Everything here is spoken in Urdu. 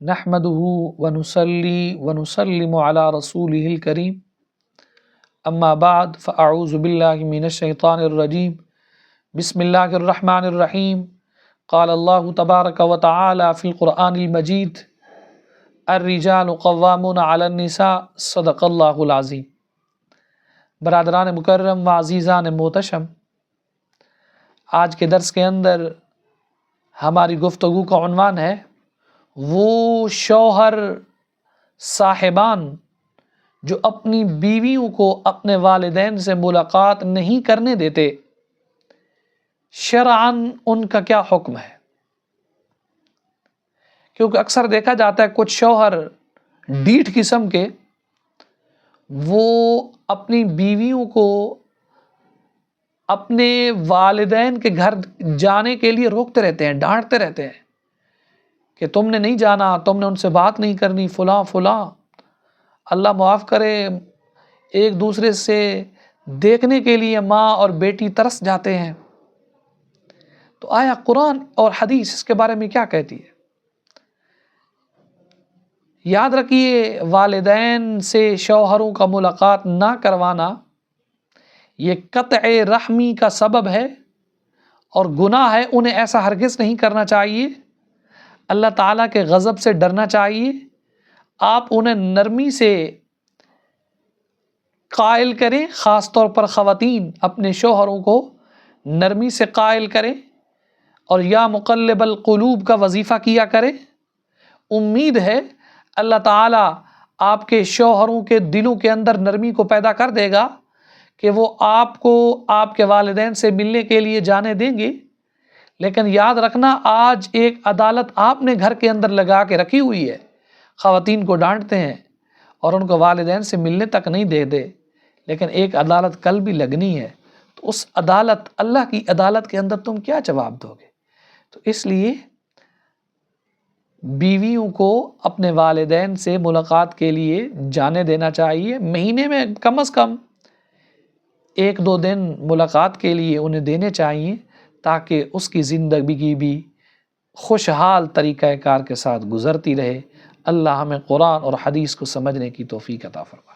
نحمده ونصلي ونسلم على رسوله الكريم اما بعد فاعوذ بالله من الشيطان الرجيم بسم الله الرحمن الرحيم قال الله تبارك وتعالى في القرآن المجيد الرجال قوامون على النساء صدق الله العظيم۔ برادران مکرم و عزیزان محتشم، آج کے درس کے اندر ہماری گفتگو کا عنوان ہے وہ شوہر صاحبان جو اپنی بیویوں کو اپنے والدین سے ملاقات نہیں کرنے دیتے، شرعاً ان کا کیا حکم ہے؟ کیونکہ اکثر دیکھا جاتا ہے کچھ شوہر ڈیٹھ قسم کے وہ اپنی بیویوں کو اپنے والدین کے گھر جانے کے لیے روکتے رہتے ہیں، ڈانٹتے رہتے ہیں کہ تم نے نہیں جانا، تم نے ان سے بات نہیں کرنی، فلاں فلاں۔ اللہ معاف کرے، ایک دوسرے سے دیکھنے کے لیے ماں اور بیٹی ترس جاتے ہیں۔ تو آیا قرآن اور حدیث اس کے بارے میں کیا کہتی ہے؟ یاد رکھیے، والدین سے شوہروں کا ملاقات نہ کروانا یہ قطع رحمی کا سبب ہے اور گناہ ہے، انہیں ایسا ہرگز نہیں کرنا چاہیے۔ اللہ تعالیٰ کے غضب سے ڈرنا چاہیے۔ آپ انہیں نرمی سے قائل کریں، خاص طور پر خواتین اپنے شوہروں کو نرمی سے قائل کریں اور یا مقلب القلوب کا وظیفہ کیا کریں۔ امید ہے اللہ تعالیٰ آپ کے شوہروں کے دلوں کے اندر نرمی کو پیدا کر دے گا کہ وہ آپ کو آپ کے والدین سے ملنے کے لیے جانے دیں گے۔ لیکن یاد رکھنا، آج ایک عدالت آپ نے گھر کے اندر لگا کے رکھی ہوئی ہے، خواتین کو ڈانٹتے ہیں اور ان کو والدین سے ملنے تک نہیں دے، لیکن ایک عدالت کل بھی لگنی ہے، تو اس عدالت، اللہ کی عدالت کے اندر تم کیا جواب دو گے؟ تو اس لیے بیویوں کو اپنے والدین سے ملاقات کے لیے جانے دینا چاہیے۔ مہینے میں کم از کم 1-2 دن ملاقات کے لیے انہیں دینے چاہیے تاکہ اس کی زندگی بھی خوشحال طریقہ کار کے ساتھ گزرتی رہے۔ اللہ ہمیں قرآن اور حدیث کو سمجھنے کی توفیق عطا فرمائے۔